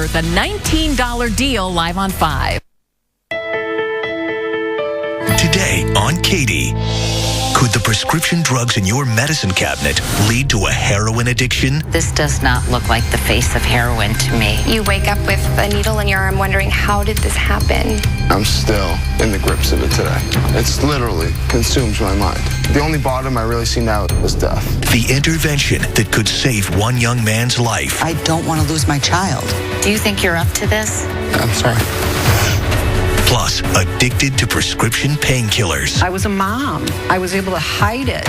worth. A $19 deal live on 5. Today on Katie. Could the prescription drugs in your medicine cabinet lead to a heroin addiction? This does not look like the face of heroin to me. You wake up with a needle in your arm wondering, how did this happen? I'm still in the grips of it today. It's literally consumes my mind. The only bottom I really see now is death. The intervention that could save one young man's life. I don't want to lose my child. Do you think you're up to this? I'm sorry. Plus, addicted to prescription painkillers. I was a mom. I was able to hide it.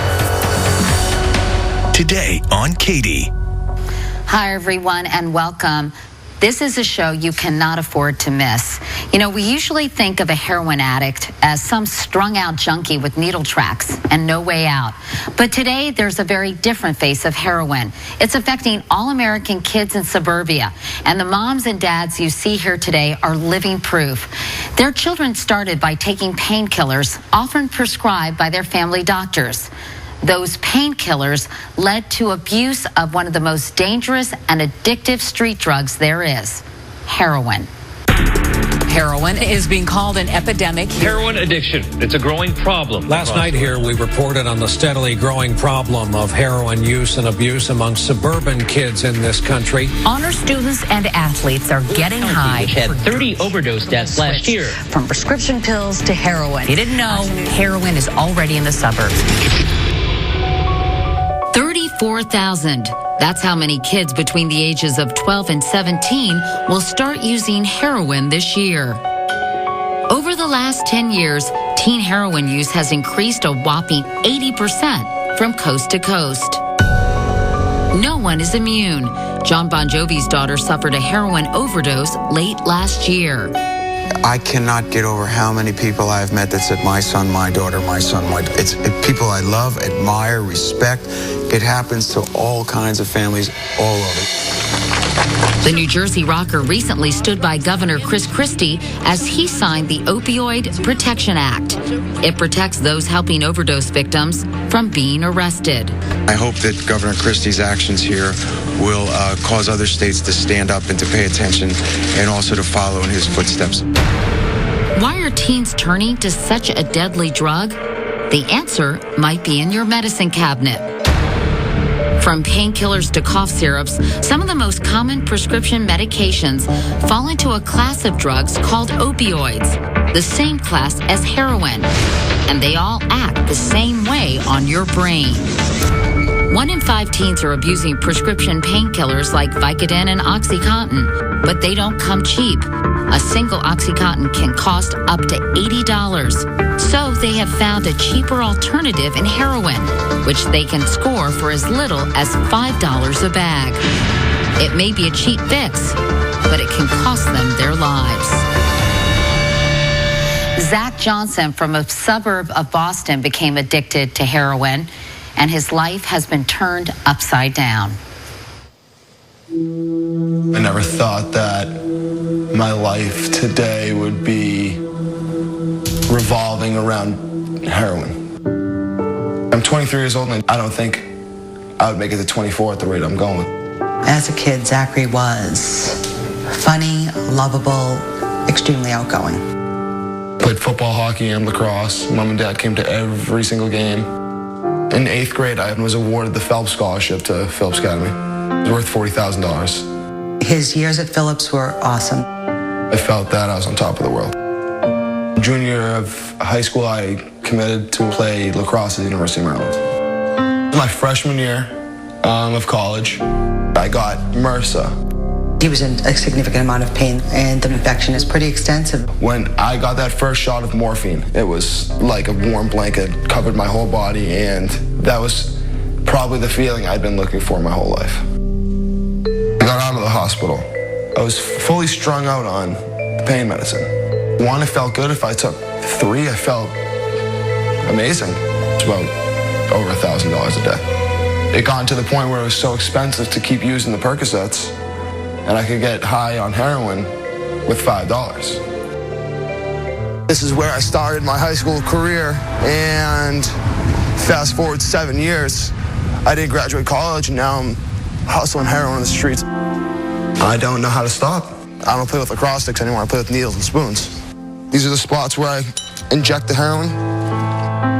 Today on Katie. Hi, everyone, and welcome. This is a show you cannot afford to miss. You know, we usually think of a heroin addict as some strung-out junkie with needle tracks and no way out. But today, there's a very different face of heroin. It's affecting all American kids in suburbia. And the moms and dads you see here today are living proof. Their children started by taking painkillers, often prescribed by their family doctors. Those painkillers led to abuse of one of the most dangerous and addictive street drugs there is, heroin. Heroin is being called an epidemic. Heroin addiction, it's a growing problem. Last night here, we reported on the steadily growing problem of heroin use and abuse among suburban kids in this country. Honor students and athletes are getting high. Which had 30 overdose deaths last year. From prescription pills to heroin. You didn't know, heroin is already in the suburbs. 34,000. That's how many kids between the ages of 12 and 17 will start using heroin this year. Over the last 10 years, teen heroin use has increased a whopping 80% from coast to coast. No one is immune. John Bon Jovi's daughter suffered a heroin overdose late last year. I cannot get over how many people I've met that said, my son, my daughter, my son, it's people I love, admire, respect. It happens to all kinds of families all over. The New Jersey rocker recently stood by Governor Chris Christie as he signed the Opioid Protection Act. It protects those helping overdose victims from being arrested. I hope that Governor Christie's actions here will cause other states to stand up and to pay attention and also to follow in his footsteps. Why are teens turning to such a deadly drug? The answer might be in your medicine cabinet. From painkillers to cough syrups, some of the most common prescription medications fall into a class of drugs called opioids, the same class as heroin, and they all act the same way on your brain. 1 in 5 teens are abusing prescription painkillers like Vicodin and OxyContin, but they don't come cheap. A single OxyContin can cost up to $80. So they have found a cheaper alternative in heroin, which they can score for as little as $5 a bag. It may be a cheap fix, but it can cost them their lives. Zach Johnson from a suburb of Boston became addicted to heroin, and his life has been turned upside down. I never thought that my life today would be revolving around heroin. I'm 23 years old and I don't think I would make it to 24 at the rate I'm going. As a kid, Zachary was funny, lovable, extremely outgoing. Played football, hockey, and lacrosse. Mom and Dad came to every single game. In 8th grade, I was awarded the Phelps Scholarship to Phillips Academy. It was worth $40,000. His years at Phillips were awesome. I felt that I was on top of the world. Junior year of high school, I committed to play lacrosse at the University of Maryland. My freshman year of college, I got MRSA. He was in a significant amount of pain, and the infection is pretty extensive. When I got that first shot of morphine, it was like a warm blanket, covered my whole body, and that was probably the feeling I'd been looking for my whole life. I got out of the hospital. I was fully strung out on pain medicine. 1, it felt good. If I took 3, I felt amazing. It's about over $1,000 a day. It got to the point where it was so expensive to keep using the Percocets, and I could get high on heroin with $5. This is where I started my high school career, and fast forward 7 years, I didn't graduate college, and now I'm hustling heroin on the streets. I don't know how to stop. I don't play with lacrosse sticks anymore. I play with needles and spoons. These are the spots where I inject the heroin.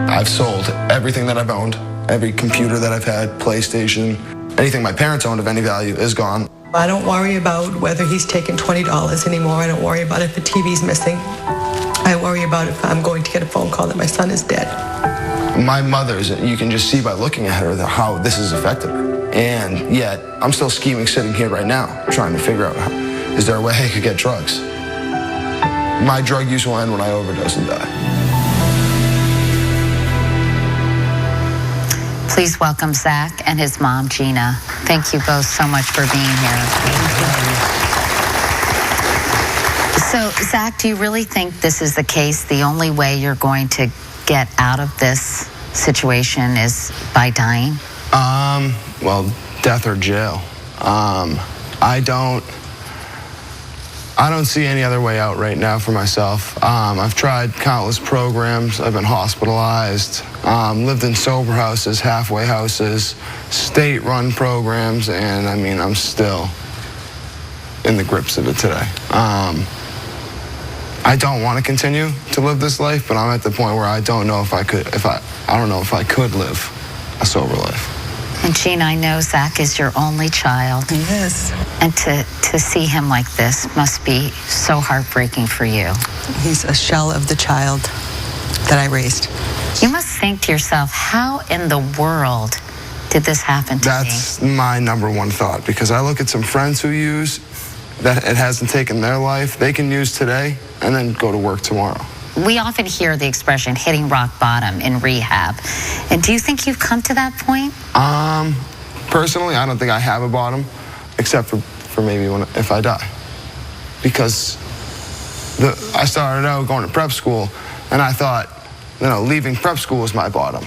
I've sold everything that I've owned. Every computer that I've had, PlayStation, anything my parents owned of any value is gone. I don't worry about whether he's taking $20 anymore. I don't worry about if the TV's missing. I worry about if I'm going to get a phone call that my son is dead. My mother's, you can just see by looking at her how this has affected her. And yet, I'm still scheming sitting here right now, trying to figure out, is there a way I could get drugs? My drug use will end when I overdose and die. Please welcome Zach and his mom, Gina. Thank you both so much for being here. So, Zach, do you really think this is the case? The only way you're going to get out of this situation is by dying? Well, death or jail. I don't see any other way out right now for myself. I've tried countless programs. I've been hospitalized, lived in sober houses, halfway houses, state-run programs, and I mean, I'm still in the grips of it today. I don't want to continue to live this life, but I'm at the point where I don't know if I could, I don't know if I could live a sober life. And Gina, I know Zach is your only child. He is. And to see him like this must be so heartbreaking for you. He's a shell of the child that I raised. You must think to yourself, how in the world did this happen to me? That's my number one thought, because I look at some friends who use that it hasn't taken their life. They can use today and then go to work tomorrow. We often hear the expression hitting rock bottom in rehab. And do you think you've come to that point? Personally, I don't think I have a bottom, except for maybe if I die. Because I started out going to prep school, and I thought, leaving prep school was my bottom.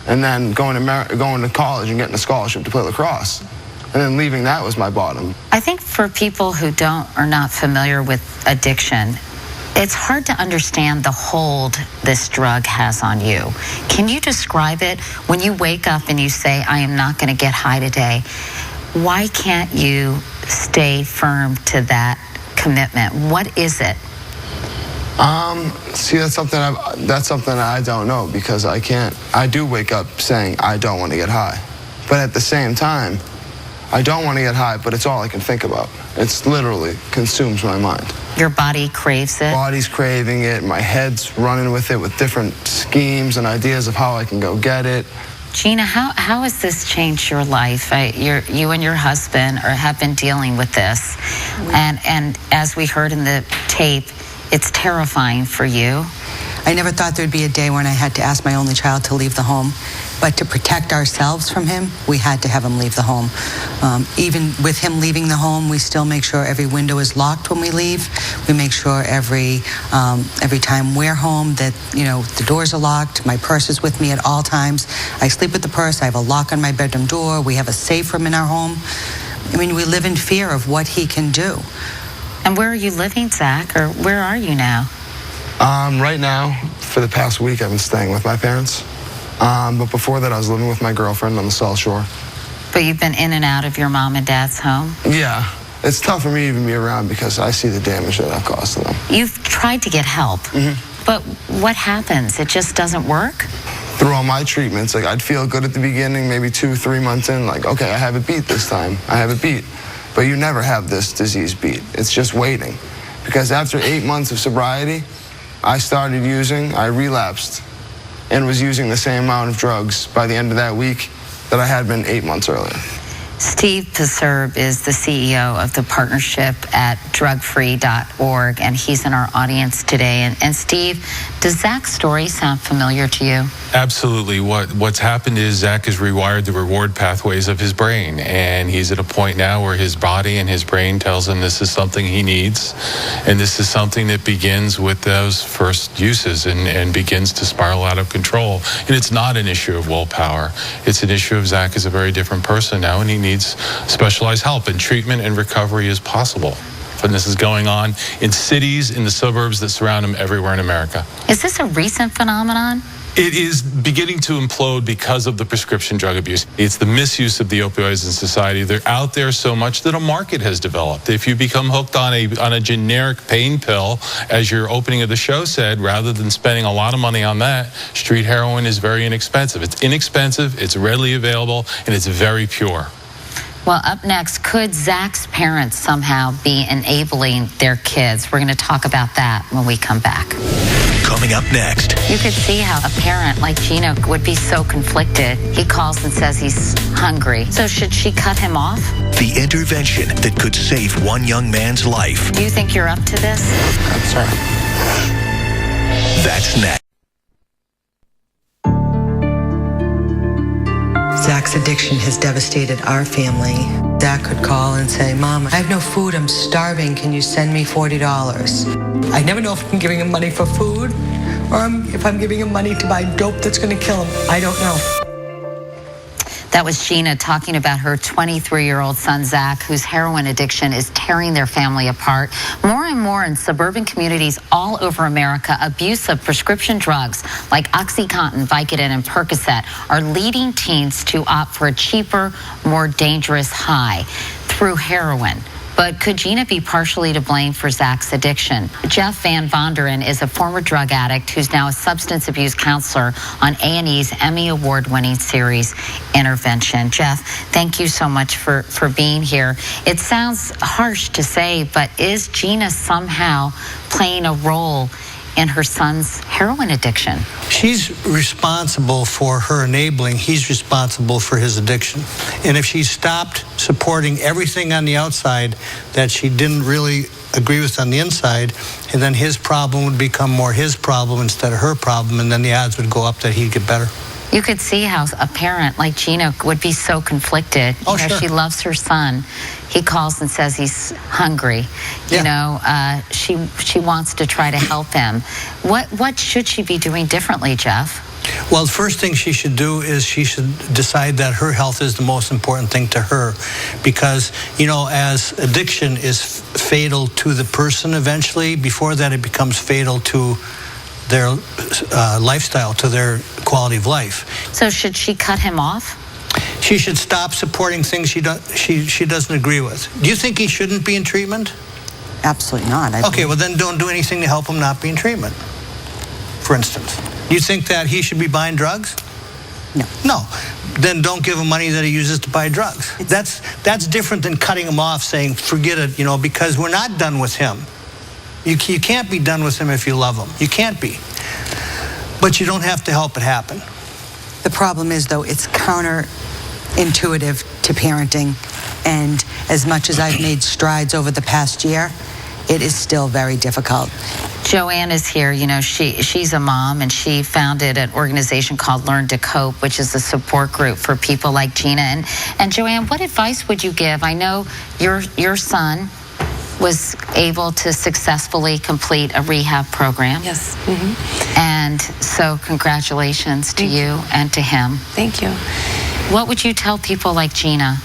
And then going to college and getting a scholarship to play lacrosse. And then leaving that was my bottom. I think for people who are not familiar with addiction, it's hard to understand the hold this drug has on you. Can you describe it? When you wake up and you say, I am not going to get high today, why can't you stay firm to that commitment? What is it? See, that's something I don't know, because I do wake up saying I don't want to get high. But at the same time, I don't want to get high, but it's all I can think about. It's literally consumes my mind. Your body craves it? Body's craving it. My head's running with it with different schemes and ideas of how I can go get it. Gina, how has this changed your life? You and your husband have been dealing with this. And as we heard in the tape, it's terrifying for you. I never thought there'd be a day when I had to ask my only child to leave the home. But to protect ourselves from him, we had to have him leave the home. Even with him leaving the home, we still make sure every window is locked when we leave. We make sure every time we're home that, the doors are locked. My purse is with me at all times. I sleep with the purse. I have a lock on my bedroom door. We have a safe room in our home. I mean, we live in fear of what he can do. And where are you living, Zach? Or where are you now? Right now, for the past week, I've been staying with my parents. But before that, I was living with my girlfriend on the South Shore. But you've been in and out of your mom and dad's home? Yeah. It's tough for me to even be around because I see the damage that I've caused to them. You've tried to get help. Mm-hmm. But what happens? It just doesn't work? Through all my treatments, I'd feel good at the beginning, maybe 2-3 months in, okay, I have it beat this time. I have it beat. But you never have this disease beat. It's just waiting. Because after 8 months of sobriety, I started using, I relapsed, and was using the same amount of drugs by the end of that week that I had been 8 months earlier. Steve Paserb is the CEO of the partnership at drugfree.org, and he's in our audience today. And Steve, does Zach's story sound familiar to you? Absolutely. What's happened is Zach has rewired the reward pathways of his brain, and he's at a point now where his body and his brain tells him this is something he needs, and this is something that begins with those first uses and begins to spiral out of control. And it's not an issue of willpower. It's an issue of Zach is a very different person now, and he needs specialized help, and treatment and recovery is possible. And this is going on in cities, in the suburbs that surround him everywhere in America. Is this a recent phenomenon? It is beginning to implode because of the prescription drug abuse. It's the misuse of the opioids in society. They're out there so much that a market has developed. If you become hooked on a generic pain pill, as your opening of the show said, rather than spending a lot of money on that, street heroin is very inexpensive. It's inexpensive, it's readily available, and it's very pure. Well, up next, could Zach's parents somehow be enabling their kids? We're going to talk about that when we come back. Coming up next. You could see how a parent like Gina would be so conflicted. He calls and says he's hungry. So should she cut him off? The intervention that could save one young man's life. Do you think you're up to this? I'm sorry. That's next. Zach's addiction has devastated our family. Zach could call and say, Mom, I have no food, I'm starving, can you send me $40? I never know if I'm giving him money for food or if I'm giving him money to buy dope that's going to kill him. I don't know. That was Gina talking about her 23-year-old son, Zach, whose heroin addiction is tearing their family apart. More and more in suburban communities all over America, abuse of prescription drugs like OxyContin, Vicodin, and Percocet are leading teens to opt for a cheaper, more dangerous high through heroin. But could Gina be partially to blame for Zach's addiction? Jeff Van Vonderen is a former drug addict who's now a substance abuse counselor on A&E's Emmy Award-winning series Intervention. Jeff, thank you so much for being here. It sounds harsh to say, but is Gina somehow playing a role in her son's heroin addiction? She's responsible for her enabling. He's responsible for his addiction. And if she stopped supporting everything on the outside that she didn't really agree with on the inside, and then his problem would become more his problem instead of her problem, and then the odds would go up that he'd get better. You could see how a parent like Gina would be so conflicted. Oh, sure. She loves her son. He calls and says he's hungry. Yeah. You know, she wants to try to help him. What should she be doing differently, Jeff? Well, the first thing she should do is she should decide that her health is the most important thing to her, because, you know, as addiction is fatal to the person eventually, before that it becomes fatal to their lifestyle, to their quality of life. So should she cut him off? She should stop supporting things she doesn't agree with. Do you think he shouldn't be in treatment? Absolutely not. Okay, well then don't do anything to help him not be in treatment, for instance. Do you think that he should be buying drugs? No. No. Then don't give him money that he uses to buy drugs. That's different than cutting him off, saying forget it, you know, because we're not done with him. You can't be done with him if you love him. You can't be. But you don't have to help it happen. The problem is, though, it's counterintuitive to parenting. And as much as I've made strides over the past year, it is still very difficult. Joanne is here. You know, she's a mom, and she founded an organization called Learn to Cope, which is a support group for people like Gina. And Joanne, what advice would you give? I know your son was able to successfully complete a rehab program. Yes. Mm-hmm. And so congratulations to you and to him. Thank you. What would you tell people like Gina?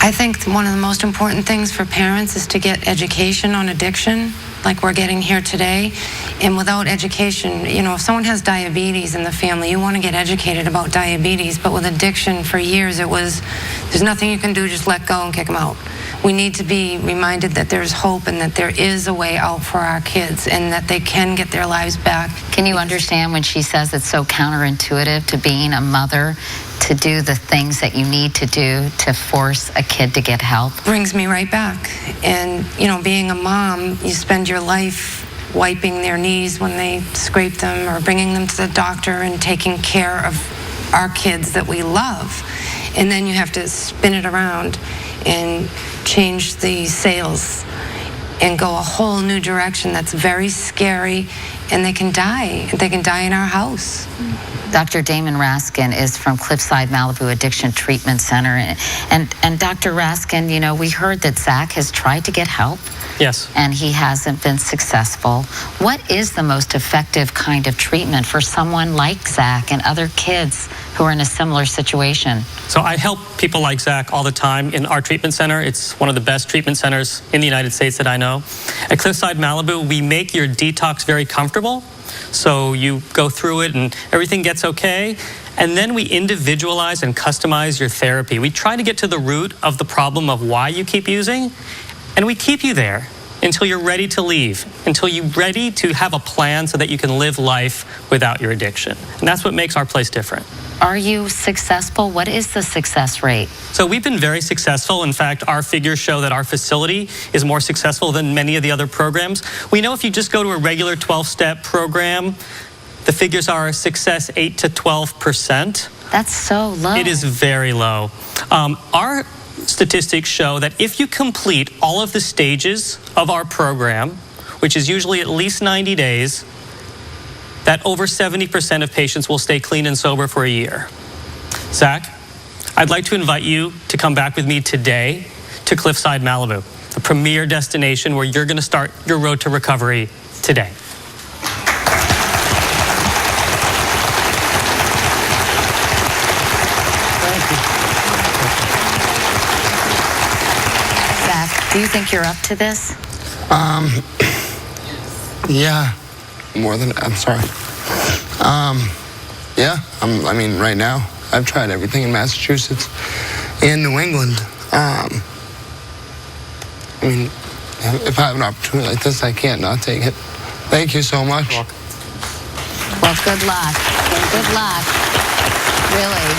I think one of the most important things for parents is to get education on addiction, like we're getting here today. And without education, you know, if someone has diabetes in the family, you want to get educated about diabetes. But with addiction for years, there's nothing you can do, just let go and kick them out. We need to be reminded that there's hope and that there is a way out for our kids and that they can get their lives back. Can you understand when she says it's so counterintuitive to being a mother to do the things that you need to do to force a kid to get help? Brings me right back. And, you know, being a mom, you spend your life wiping their knees when they scrape them or bringing them to the doctor and taking care of our kids that we love. And then you have to spin it around and change the sails and go a whole new direction that's very scary, and they can die. They can die in our house. Dr. Damon Raskin is from Cliffside Malibu Addiction Treatment Center. And Dr. Raskin, you know, we heard that Zach has tried to get help. Yes. And he hasn't been successful. What is the most effective kind of treatment for someone like Zach and other kids who are in a similar situation. So I help people like Zach all the time in our treatment center. It's one of the best treatment centers in the United States that I know. At Cliffside Malibu, we make your detox very comfortable. So you go through it and everything gets okay. And then we individualize and customize your therapy. We try to get to the root of the problem of why you keep using, and we keep you there until you're ready to leave, until you're ready to have a plan so that you can live life without your addiction. And that's what makes our place different. Are you successful? What is the success rate? So we've been very successful. In fact, our figures show that our facility is more successful than many of the other programs. We know if you just go to a regular 12-step program, the figures are success 8 to 12%. That's so low. It is very low. Our statistics show that if you complete all of the stages of our program, which is usually at least 90 days, that over 70% of patients will stay clean and sober for a year. Zach, I'd like to invite you to come back with me today to Cliffside Malibu, the premier destination where you're going to start your road to recovery today. Zach, do you think you're up to this? Yeah. More than, I'm sorry. Yeah, I mean, right now, I've tried everything in Massachusetts and New England. I mean, if I have an opportunity like this, I can't not take it. Thank you so much. Well, good luck. Good luck. Really.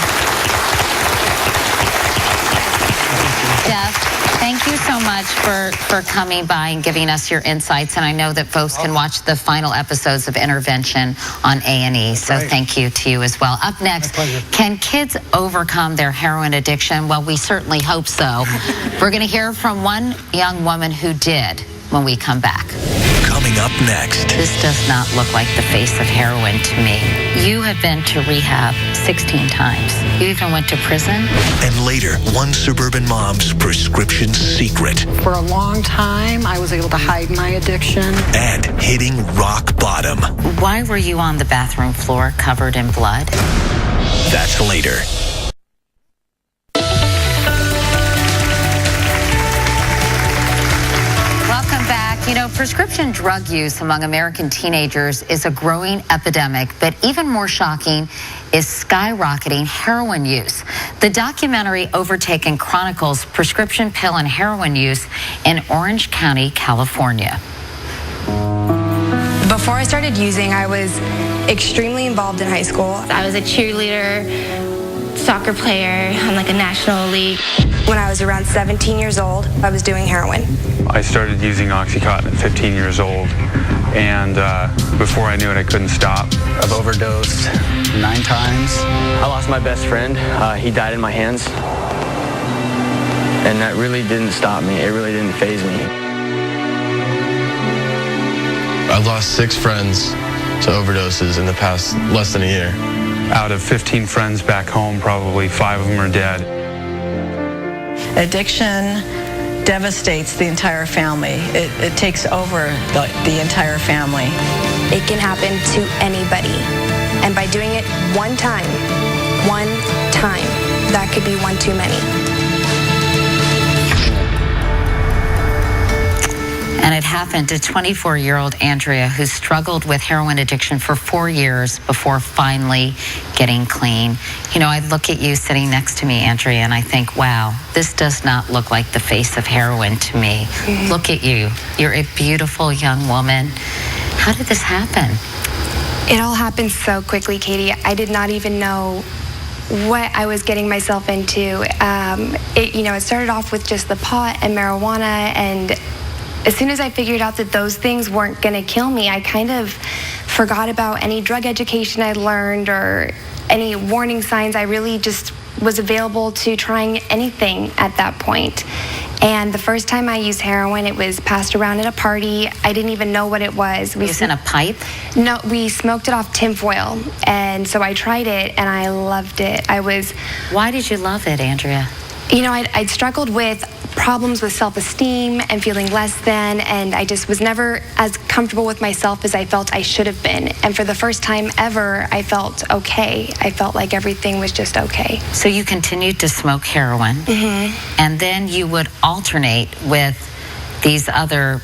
Jeff, thank you so much for coming by and giving us your insights. And I know that folks can watch the final episodes of Intervention on A&E. So thank you to you as well. Up next, can kids overcome their heroin addiction? Well, we certainly hope so. We're going to hear from one young woman who did when we come back. Coming up next. This does not look like the face of heroin to me. You have been to rehab 16 times. You even went to prison. And later, one suburban mom's prescription secret. For a long time, I was able to hide my addiction. And hitting rock bottom. Why were you on the bathroom floor covered in blood? That's later. You know, prescription drug use among American teenagers is a growing epidemic, but even more shocking is skyrocketing heroin use. The documentary Overtaken chronicles prescription pill and heroin use in Orange County, California. Before I started using, I was extremely involved in high school. I was a cheerleader, soccer player on like a national league. When I was around 17 years old, I was doing heroin. I started using Oxycontin at 15 years old, and before I knew it, I couldn't stop. I've overdosed 9 times. I lost my best friend. He died in my hands, and that really didn't stop me. It really didn't faze me. I've lost 6 friends to overdoses in the past less than a year. Out of 15 friends back home, probably 5 of them are dead. Addiction devastates the entire family. It takes over the entire family. It can happen to anybody. And by doing it one time, that could be one too many. And it happened to 24-year-old Andrea, who struggled with heroin addiction for 4 years before finally getting clean. You know, I look at you sitting next to me, Andrea, and I think, wow, this does not look like the face of heroin to me. Mm-hmm. Look at you. You're a beautiful young woman. How did this happen? It all happened so quickly, Katie. I did not even know what I was getting myself into. It started off with just the pot and marijuana, and as soon as I figured out that those things weren't going to kill me, I kind of forgot about any drug education I'd learned or any warning signs. I really just was available to trying anything at that point. And the first time I used heroin, it was passed around at a party. I didn't even know what it was. It was in a pipe? No, we smoked it off tinfoil. And so I tried it, and I loved it. Why did you love it, Andrea? You know, I'd struggled with problems with self-esteem and feeling less than, and I just was never as comfortable with myself as I felt I should have been. And for the first time ever, I felt okay. I felt like everything was just okay. So you continued to smoke heroin, and then you would alternate with these other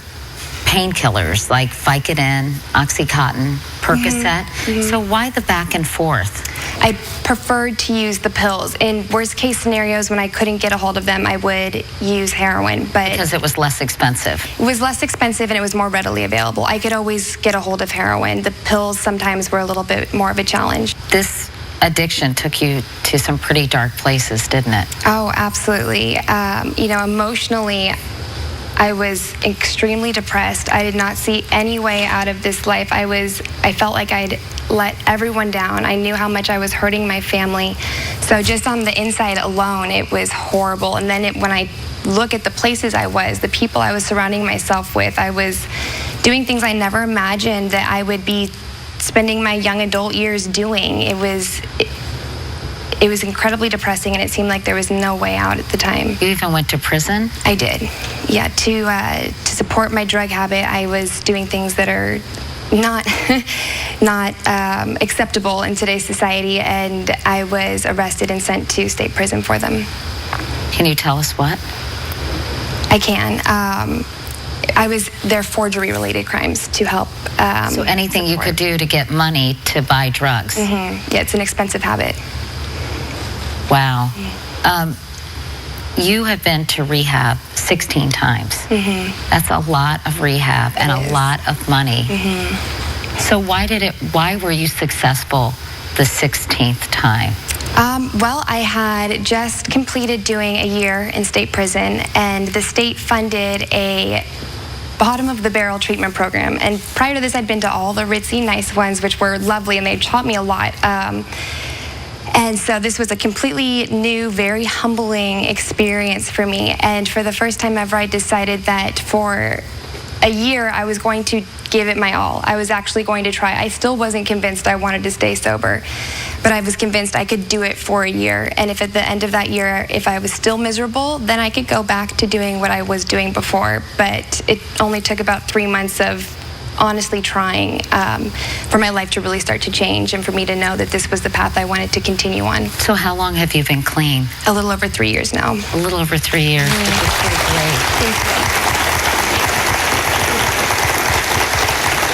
painkillers like Vicodin, Oxycontin, Percocet. So why the back and forth? I preferred to use the pills. In worst case scenarios, when I couldn't get a hold of them, I would use heroin. But because it was less expensive. It was less expensive and it was more readily available. I could always get a hold of heroin. The pills sometimes were a little bit more of a challenge. This addiction took you to some pretty dark places, didn't it? Oh, absolutely. You know, emotionally, I was extremely depressed. I did not see any way out of this life. I felt like I'd let everyone down. I knew how much I was hurting my family. So just on the inside alone, it was horrible. And then when I look at the places I was, the people I was surrounding myself with, I was doing things I never imagined that I would be spending my young adult years doing. It was incredibly depressing, and it seemed like there was no way out at the time. You even went to prison? I did. Yeah, to support my drug habit, I was doing things that are not acceptable in today's society, and I was arrested and sent to state prison for them. Can you tell us what? I can. I was their forgery-related crimes to help. So anything you could do to get money to buy drugs? Yeah, it's an expensive habit. Wow. You have been to rehab 16 times. That's a lot of rehab and a lot of money. So why were you successful the 16th time? Well, I had just completed doing a year in state prison, and the state funded a bottom-of-the-barrel treatment program. And prior to this, I'd been to all the ritzy, nice ones, which were lovely, and they taught me a lot. And so this was a completely new, very humbling experience for me. And for the first time ever, I decided that for a year, I was going to give it my all. I was actually going to try. I still wasn't convinced I wanted to stay sober, but I was convinced I could do it for a year. And if at the end of that year, if I was still miserable, then I could go back to doing what I was doing before. But it only took about 3 months of honestly trying for my life to really start to change and for me to know that this was the path I wanted to continue on. So how long have you been clean? A little over 3 years now. A little over 3 years. That's pretty great. Thank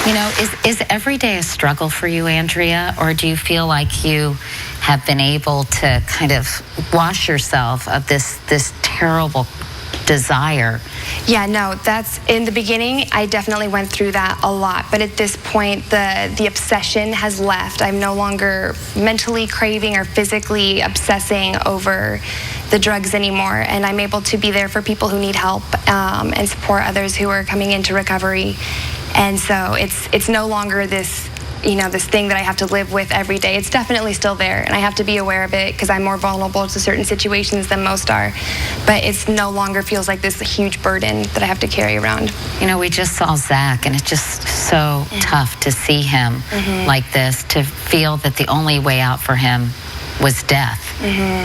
you. You know, is every day a struggle for you, Andrea, or do you feel like you have been able to kind of wash yourself of this terrible desire? Yeah, no, that's in the beginning. I definitely went through that a lot, but at this point, the obsession has left. I'm no longer mentally craving or physically obsessing over the drugs anymore, and I'm able to be there for people who need help and support others who are coming into recovery. And so it's no longer this, you know, this thing that I have to live with every day. It's definitely still there, and I have to be aware of it because I'm more vulnerable to certain situations than most are. But it's no longer feels like this huge burden that I have to carry around. You know, we just saw Zach, and it's just so tough to see him like this, to feel that the only way out for him was death,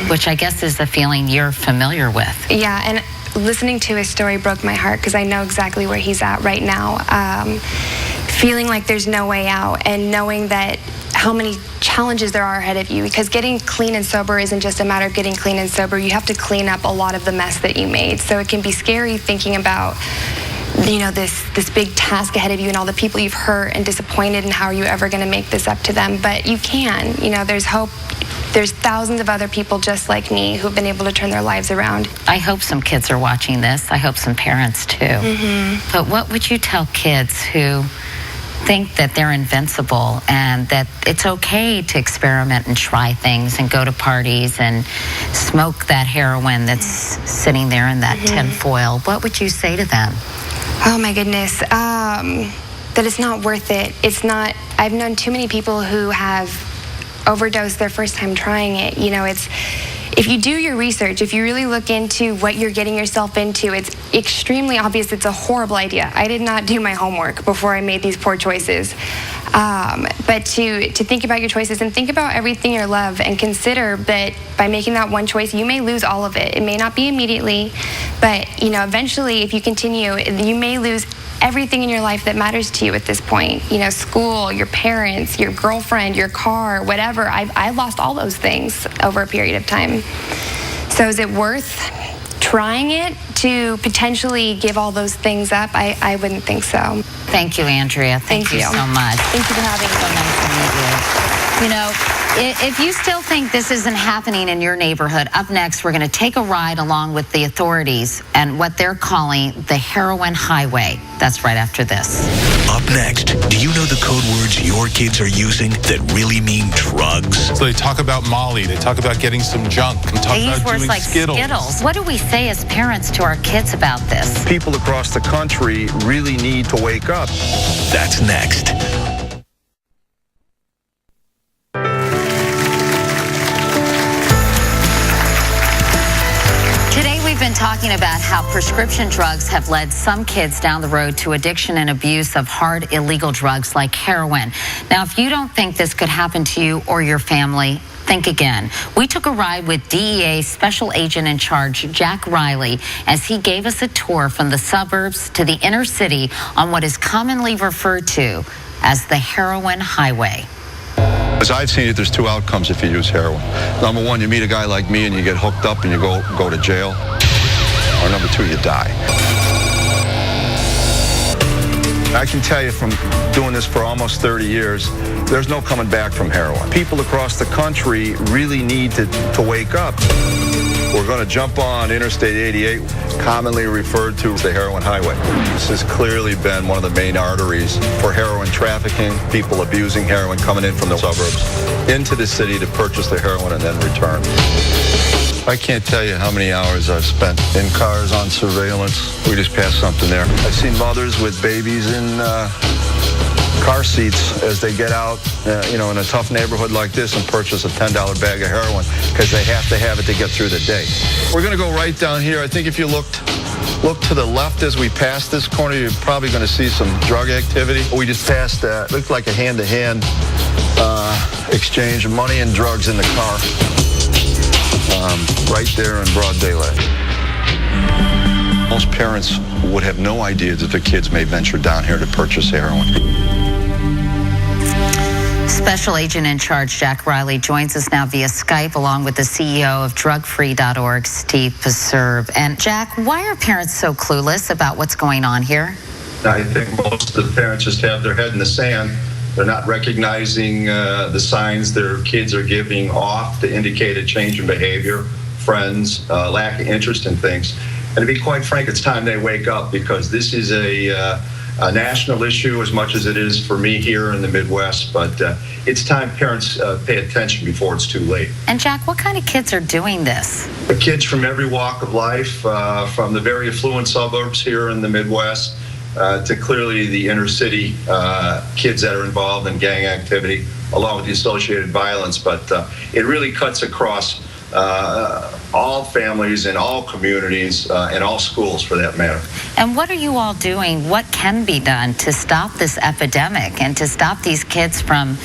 which I guess is a feeling you're familiar with. Yeah, and listening to his story broke my heart because I know exactly where he's at right now. Feeling like there's no way out and knowing that how many challenges there are ahead of you, because getting clean and sober isn't just a matter of getting clean and sober. You have to clean up a lot of the mess that you made. So it can be scary thinking about, you know, this big task ahead of you and all the people you've hurt and disappointed, and how are you ever going to make this up to them? But you can. You know, there's hope. There's thousands of other people just like me who've been able to turn their lives around. I hope some kids are watching this. I hope some parents too. But what would you tell kids who think that they're invincible and that it's okay to experiment and try things and go to parties and smoke that heroin that's sitting there in that tin foil? What would you say to them? Oh my goodness, that it's not worth it. It's not. I've known too many people who have overdosed their first time trying it. You know, it's, if you do your research, if you really look into what you're getting yourself into, it's extremely obvious it's a horrible idea. I did not do my homework before I made these poor choices. But to think about your choices and think about everything you love, and consider that by making that one choice, you may lose all of it. It may not be immediately, but eventually, if you continue, you may lose everything in your life that matters to you at this point. School, your parents, your girlfriend, your car, whatever. I lost all those things over a period of time. So is it worth trying it to potentially give all those things up? I wouldn't think so. Thank you, Andrea. Thank you so much. Thank you for having me. So nice to meet you. If you still think this isn't happening in your neighborhood, up next, we're going to take a ride along with the authorities and what they're calling the heroin highway. That's right after this. Up next, do you know the code words your kids are using that really mean drugs? So they talk about Molly, they talk about getting some junk, and talk They use about words doing like Skittles. What do we say as parents to our kids about this? People across the country really need to wake up. That's next. Today we've been talking about how prescription drugs have led some kids down the road to addiction and abuse of hard illegal drugs like heroin. Now, if you don't think this could happen to you or your family, think again. We took a ride with DEA Special Agent in Charge Jack Riley as he gave us a tour from the suburbs to the inner city on what is commonly referred to as the heroin highway. As I've seen it, there's two outcomes if you use heroin. Number one, you meet a guy like me and you get hooked up and you go to jail. Or number two, you die. I can tell you from doing this for almost 30 years, there's no coming back from heroin. People across the country really need to wake up. We're going to jump on Interstate 88, commonly referred to as the heroin highway. This has clearly been one of the main arteries for heroin trafficking, people abusing heroin coming in from the suburbs into the city to purchase the heroin and then return. I can't tell you how many hours I've spent in cars on surveillance. We just passed something there. I've seen mothers with babies in car seats as they get out, in a tough neighborhood like this and purchase a $10 bag of heroin because they have to have it to get through the day. We're going to go right down here. I think if you look to the left as we pass this corner, you're probably going to see some drug activity. We just passed, looked like a hand-to-hand exchange of money and drugs in the car. Right there in broad daylight. Most parents would have no idea that their kids may venture down here to purchase heroin. Special Agent in Charge Jack Riley joins us now via Skype along with the CEO of drugfree.org, Steve Preserve. And Jack, why are parents so clueless about what's going on here? I think most of the parents just have their head in the sand. They're not recognizing the signs their kids are giving off to indicate a change in behavior, friends, lack of interest in things. And to be quite frank, it's time they wake up because this is a national issue as much as it is for me here in the Midwest. But it's time parents pay attention before it's too late. And Jack, what kind of kids are doing this? The kids from every walk of life, from the very affluent suburbs here in the Midwest, to clearly the inner city kids that are involved in gang activity, along with the associated violence. But it really cuts across all families and all communities and all schools for that matter. And what are you all doing? What can be done to stop this epidemic and to stop these kids from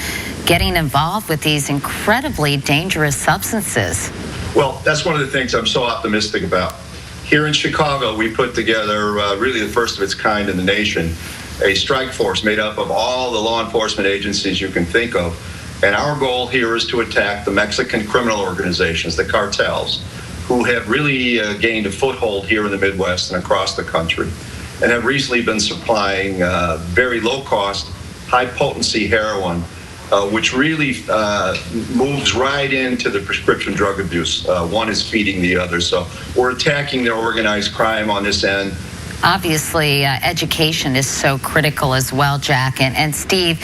getting involved with these incredibly dangerous substances? Well, that's one of the things I'm so optimistic about. Here in Chicago, we put together really the first of its kind in the nation, a strike force made up of all the law enforcement agencies you can think of. And our goal here is to attack the Mexican criminal organizations, the cartels, who have really gained a foothold here in the Midwest and across the country, and have recently been supplying very low-cost, high-potency heroin, which really moves right into the prescription drug abuse. One is feeding the other. So we're attacking their organized crime on this end. Obviously, education is so critical as well, Jack. And Steve,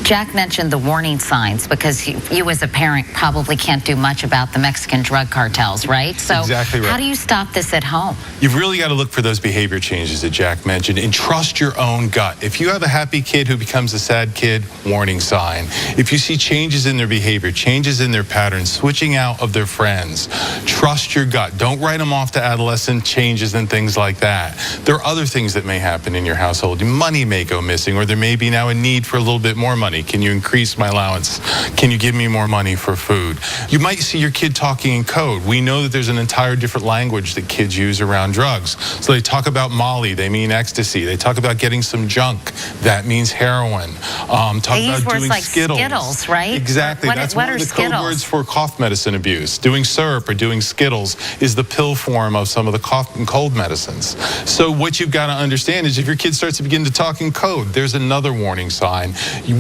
Jack mentioned the warning signs because you as a parent probably can't do much about the Mexican drug cartels, right? So Exactly right. How do you stop this at home? You've really got to look for those behavior changes that Jack mentioned and trust your own gut. If you have a happy kid who becomes a sad kid, warning sign. If you see changes in their behavior, changes in their patterns, switching out of their friends, trust your gut. Don't write them off to adolescent changes and things like that. that. There are other things that may happen in your household. Money may go missing, or there may be now a need for a little bit more money. Can you increase my allowance? Can you give me more money for food? You might see your kid talking in code. We know that there's an entire different language that kids use around drugs. So they talk about Molly, they mean ecstasy. They talk about getting some junk, that means heroin. They use about words doing like Skittles, right? Exactly. That's one of the code words for cough medicine abuse. Doing syrup or doing Skittles is the pill form of some of the cough and cold medicines. So what you've got to understand is if your kid starts to begin to talk in code, there's another warning sign.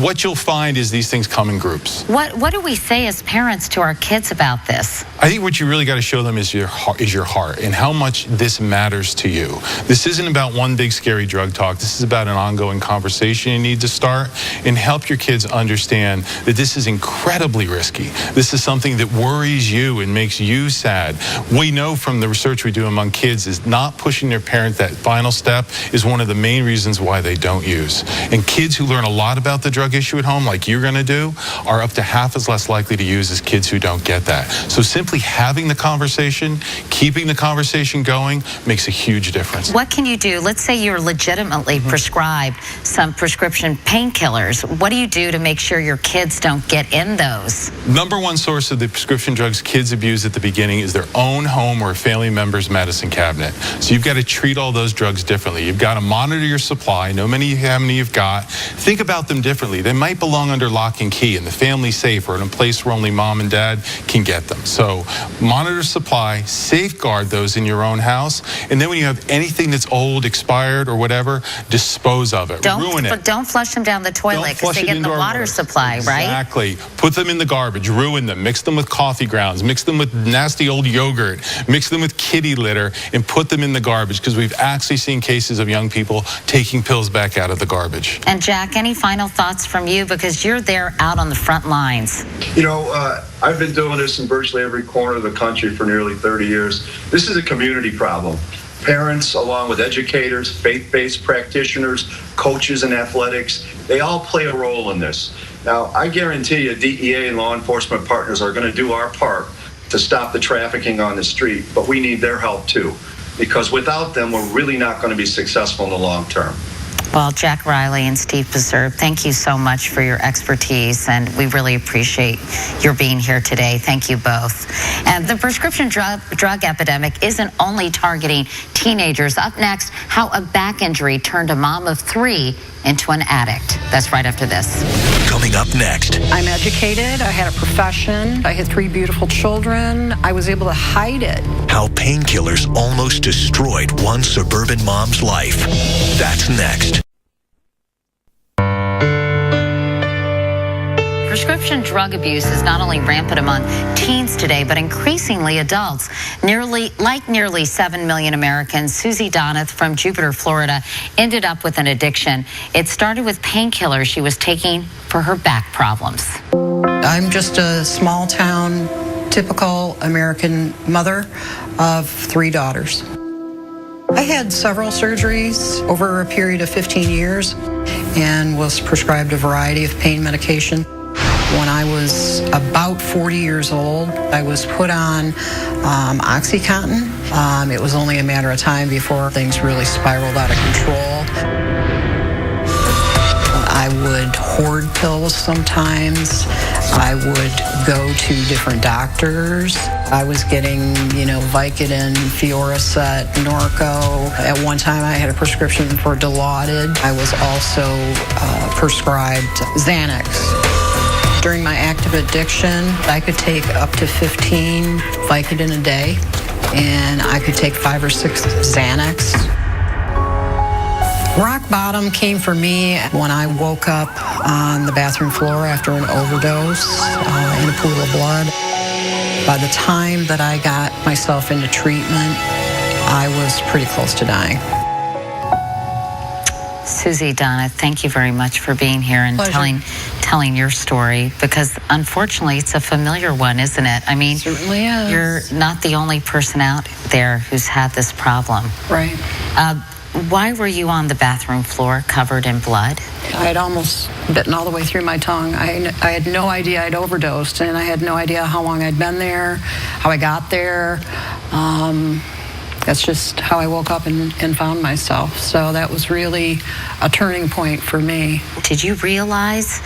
What you'll find is these things come in groups. What do we say as parents to our kids about this? I think what you really got to show them is your heart and how much this matters to you. This isn't about one big scary drug talk. This is about an ongoing conversation you need to start and help your kids understand that this is incredibly risky. This is something that worries you and makes you sad. We know from the research we do among kids is not pushing their parent that final step is one of the main reasons why they don't use. And kids who learn a lot about the drug issue at home, like you're going to do, are up to half as less likely to use as kids who don't get that. So simply having the conversation, keeping the conversation going, makes a huge difference. What can you do? Let's say you're legitimately prescribed some prescription painkillers. What do you do to make sure your kids don't get in those? Number one source of the prescription drugs kids abuse at the beginning is their own home or a family member's medicine cabinet. So you've got to treat all those drugs differently. You've got to monitor your supply, know how many you've got. Think about them differently. They might belong under lock and key in the family safe or in a place where only mom and dad can get them. So monitor supply, safeguard those in your own house, and then when you have anything that's old, expired, or whatever, dispose of it. Ruin it. But don't flush them down the toilet because they get in the water supply, right? Exactly. Put them in the garbage, ruin them, mix them with coffee grounds, mix them with nasty old yogurt, mix them with kitty litter, and put them in the garbage because we've actually seen cases of young people taking pills back out of the garbage. And Jack, any final thoughts from you because you're there out on the front lines? You know, I've been doing this in virtually every corner of the country for nearly 30 years. This is a community problem. Parents, along with educators, faith-based practitioners, coaches in athletics, they all play a role in this. Now, I guarantee you DEA and law enforcement partners are going to do our part to stop the trafficking on the street, but we need their help too, because without them, we're really not going to be successful in the long term. Well, Jack Riley and Steve Preserve, thank you so much for your expertise, and we really appreciate your being here today. Thank you both. And the prescription drug epidemic isn't only targeting teenagers. Up next, how a back injury turned a mom of 3 into an addict. That's right after this. Coming up next. I'm educated. I had a profession. I had 3 beautiful children. I was able to hide it. How painkillers almost destroyed one suburban mom's life. That's next. Prescription drug abuse is not only rampant among teens today, but increasingly adults. Nearly 7 million Americans, Susie Donath from Jupiter, Florida, ended up with an addiction. It started with painkillers she was taking for her back problems. I'm just a small town, typical American mother of 3 daughters. I had several surgeries over a period of 15 years and was prescribed a variety of pain medication. When I was about 40 years old, I was put on OxyContin. It was only a matter of time before things really spiraled out of control. I would hoard pills sometimes. I would go to different doctors. I was getting, Vicodin, Fioricet, Norco. At one time, I had a prescription for Dilaudid. I was also prescribed Xanax. During my active addiction, I could take up to 15 Vicodin a day, and I could take 5 or 6 Xanax. Rock bottom came for me when I woke up on the bathroom floor after an overdose in a pool of blood. By the time that I got myself into treatment, I was pretty close to dying. Susie Donath, thank you very much for being here and telling your story, because unfortunately it's a familiar one, isn't it? I mean, it certainly is. You're not the only person out there who's had this problem. Right. Why were you on the bathroom floor covered in blood? I had almost bitten all the way through my tongue. I had no idea I'd overdosed, and I had no idea how long I'd been there, how I got there. That's just how I woke up and found myself. So that was really a turning point for me. Did you realize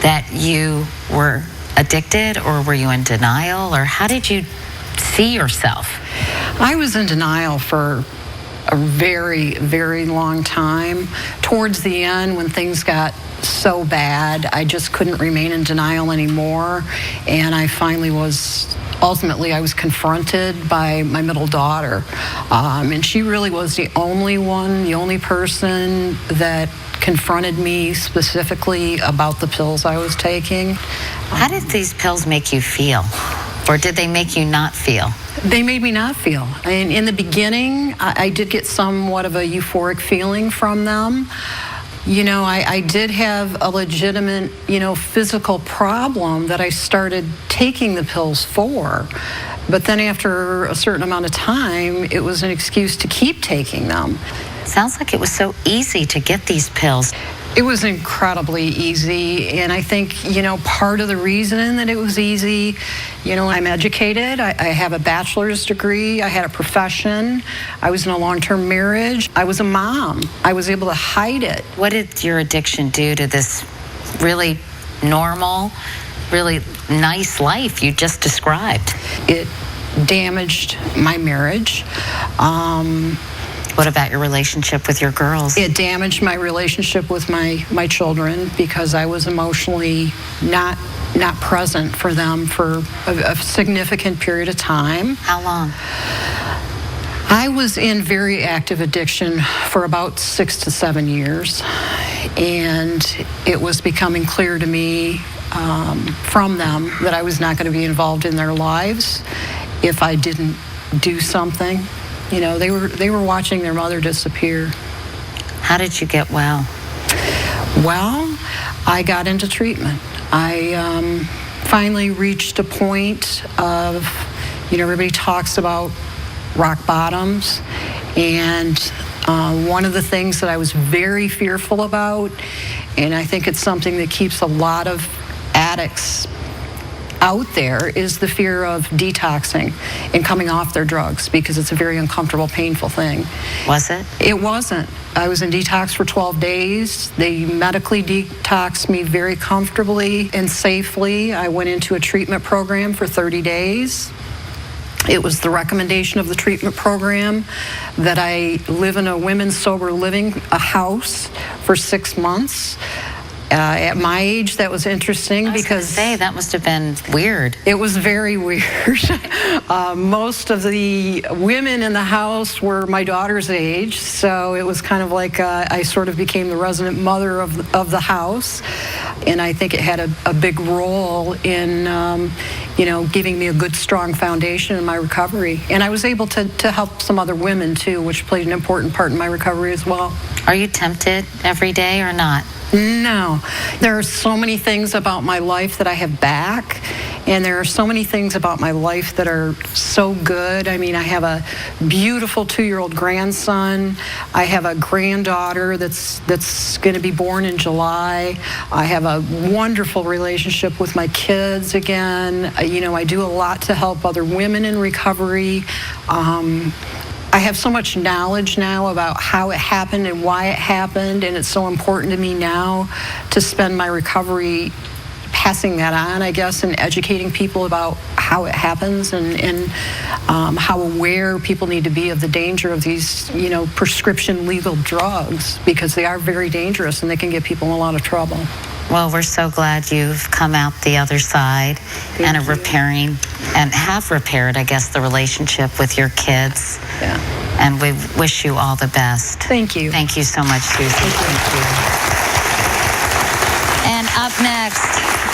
that you were addicted, or were you in denial, or how did you see yourself? I was in denial for a very, very long time. Towards the end, when things got so bad, I just couldn't remain in denial anymore. And I finally ultimately I was confronted by my middle daughter. And she really was the only person that confronted me specifically about the pills I was taking. How did these pills make you feel? Or did they make you not feel? They made me not feel. And in the beginning, I did get somewhat of a euphoric feeling from them. You know, I did have a legitimate, physical problem that I started taking the pills for. But then after a certain amount of time, it was an excuse to keep taking them. Sounds like it was so easy to get these pills. It was incredibly easy, and I think, part of the reason that it was easy, I'm educated, I have a bachelor's degree, I had a profession, I was in a long-term marriage, I was a mom, I was able to hide it. What did your addiction do to this really normal, really nice life you just described? It damaged my marriage. What about your relationship with your girls? It damaged my relationship with my children because I was emotionally not present for them for a significant period of time. How long? I was in very active addiction for about 6 to 7 years, and it was becoming clear to me from them that I was not going to be involved in their lives if I didn't do something. They were watching their mother disappear. How did you get well? Well, I got into treatment. I finally reached a point of, everybody talks about rock bottoms, and one of the things that I was very fearful about, and I think it's something that keeps a lot of addicts out there, is the fear of detoxing and coming off their drugs, because it's a very uncomfortable, painful thing. Was it? It wasn't. I was in detox for 12 days. They medically detoxed me very comfortably and safely. I went into a treatment program for 30 days. It was the recommendation of the treatment program that I live in a women's sober living house for 6 months. At my age, that was interesting because that must have been weird. It was very weird. Most of the women in the house were my daughter's age, so it was kind of like I sort of became the resident mother of the house, and I think it had a big role in giving me a good, strong foundation in my recovery. And I was able to help some other women too, which played an important part in my recovery as well. Are you tempted every day or not? No. There are so many things about my life that I have back, and there are so many things about my life that are so good. I mean, I have a beautiful 2-year-old grandson. I have a granddaughter that's going to be born in July. I have a wonderful relationship with my kids again. I do a lot to help other women in recovery. I have so much knowledge now about how it happened and why it happened, and it's so important to me now to spend my recovery passing that on, I guess, and educating people about how it happens and how aware people need to be of the danger of these, prescription legal drugs, because they are very dangerous and they can get people in a lot of trouble. Well, we're so glad you've come out the other side and are repairing and have repaired, I guess, the relationship with your kids. Yeah. And we wish you all the best. Thank you. Thank you so much, Susie. Thank you. And up next,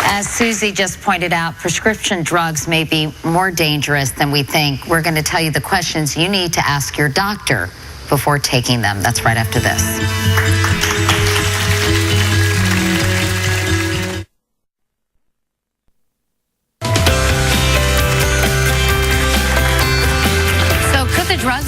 as Susie just pointed out, prescription drugs may be more dangerous than we think. We're going to tell you the questions you need to ask your doctor before taking them. That's right after this.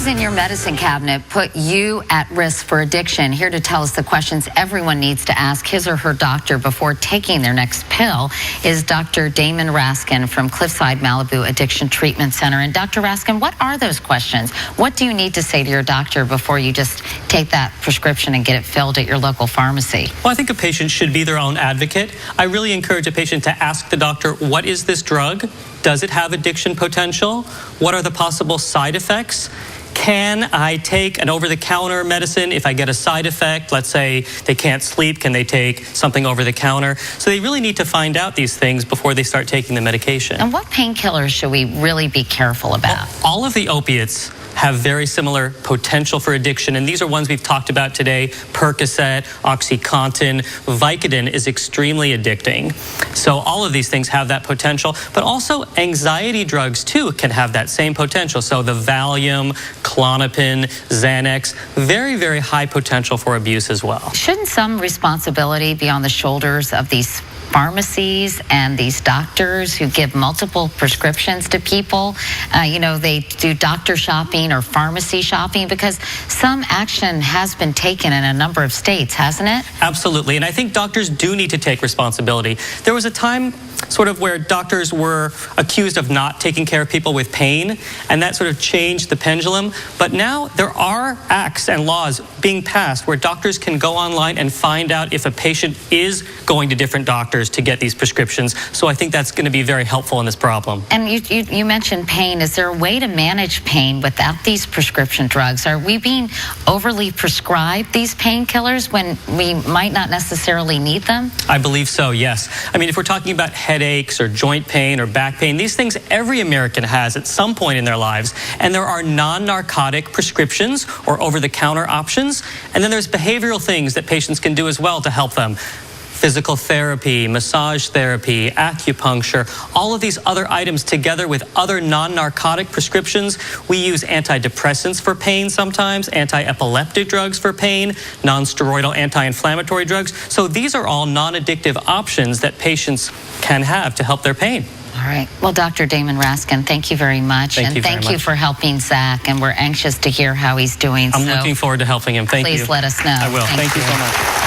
in your medicine cabinet put you at risk for addiction? Here to tell us the questions everyone needs to ask his or her doctor before taking their next pill is Dr. Damon Raskin from Cliffside Malibu Addiction Treatment Center. And Dr. Raskin, what are those questions? What do you need to say to your doctor before you just take that prescription and get it filled at your local pharmacy? Well, I think a patient should be their own advocate. I really encourage a patient to ask the doctor, what is this drug? Does it have addiction potential? What are the possible side effects? Can I take an over-the-counter medicine if I get a side effect? Let's say they can't sleep, can they take something over-the-counter? So they really need to find out these things before they start taking the medication. And what painkillers should we really be careful about? Well, all of the opiates have very similar potential for addiction, and these are ones we've talked about today: Percocet, OxyContin. Vicodin is extremely addicting. So all of these things have that potential, but also anxiety drugs too can have that same potential. So the Valium, Klonopin, Xanax, very, very high potential for abuse as well. Shouldn't some responsibility be on the shoulders of these pharmacies and these doctors who give multiple prescriptions to people? They do doctor shopping or pharmacy shopping, because some action has been taken in a number of states, hasn't it? Absolutely, and I think doctors do need to take responsibility. There was a time sort of where doctors were accused of not taking care of people with pain, and that sort of changed the pendulum. But now there are acts and laws being passed where doctors can go online and find out if a patient is going to different doctors to get these prescriptions. So I think that's going to be very helpful in this problem. And you mentioned pain. Is there a way to manage pain without these prescription drugs? Are we being overly prescribed these painkillers when we might not necessarily need them? I believe so, yes. I mean, if we're talking about headaches or joint pain or back pain, these things every American has at some point in their lives. And there are non-narcotic prescriptions or over-the-counter options. And then there's behavioral things that patients can do as well to help them. Physical therapy, massage therapy, acupuncture, all of these other items together with other non-narcotic prescriptions. We use antidepressants for pain sometimes, anti-epileptic drugs for pain, non-steroidal anti-inflammatory drugs. So these are all non-addictive options that patients can have to help their pain. All right. Well, Dr. Damon Raskin, thank you very much. Thank you for helping Zach, and we're anxious to hear how he's doing. I'm looking forward to helping him. Thank you. Please let us know. I will. Thank you so much.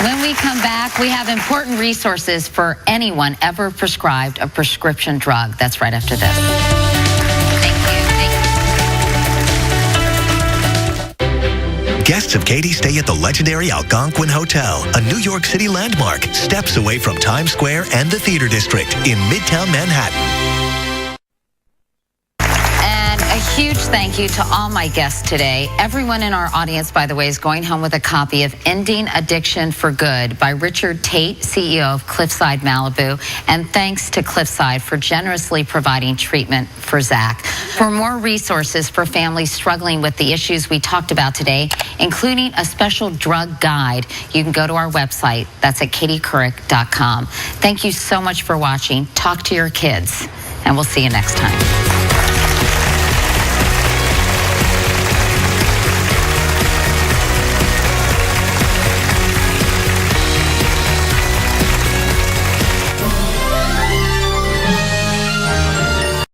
When we come back, we have important resources for anyone ever prescribed a prescription drug. That's right after this. Guests of Katie stay at the legendary Algonquin Hotel, a New York City landmark, steps away from Times Square and the Theater District in Midtown Manhattan. Huge thank you to all my guests today. Everyone in our audience, by the way, is going home with a copy of Ending Addiction for Good by Richard Tate, CEO of Cliffside Malibu. And thanks to Cliffside for generously providing treatment for Zach. For more resources for families struggling with the issues we talked about today, including a special drug guide, you can go to our website. That's at katiecouric.com. Thank you so much for watching. Talk to your kids, and we'll see you next time.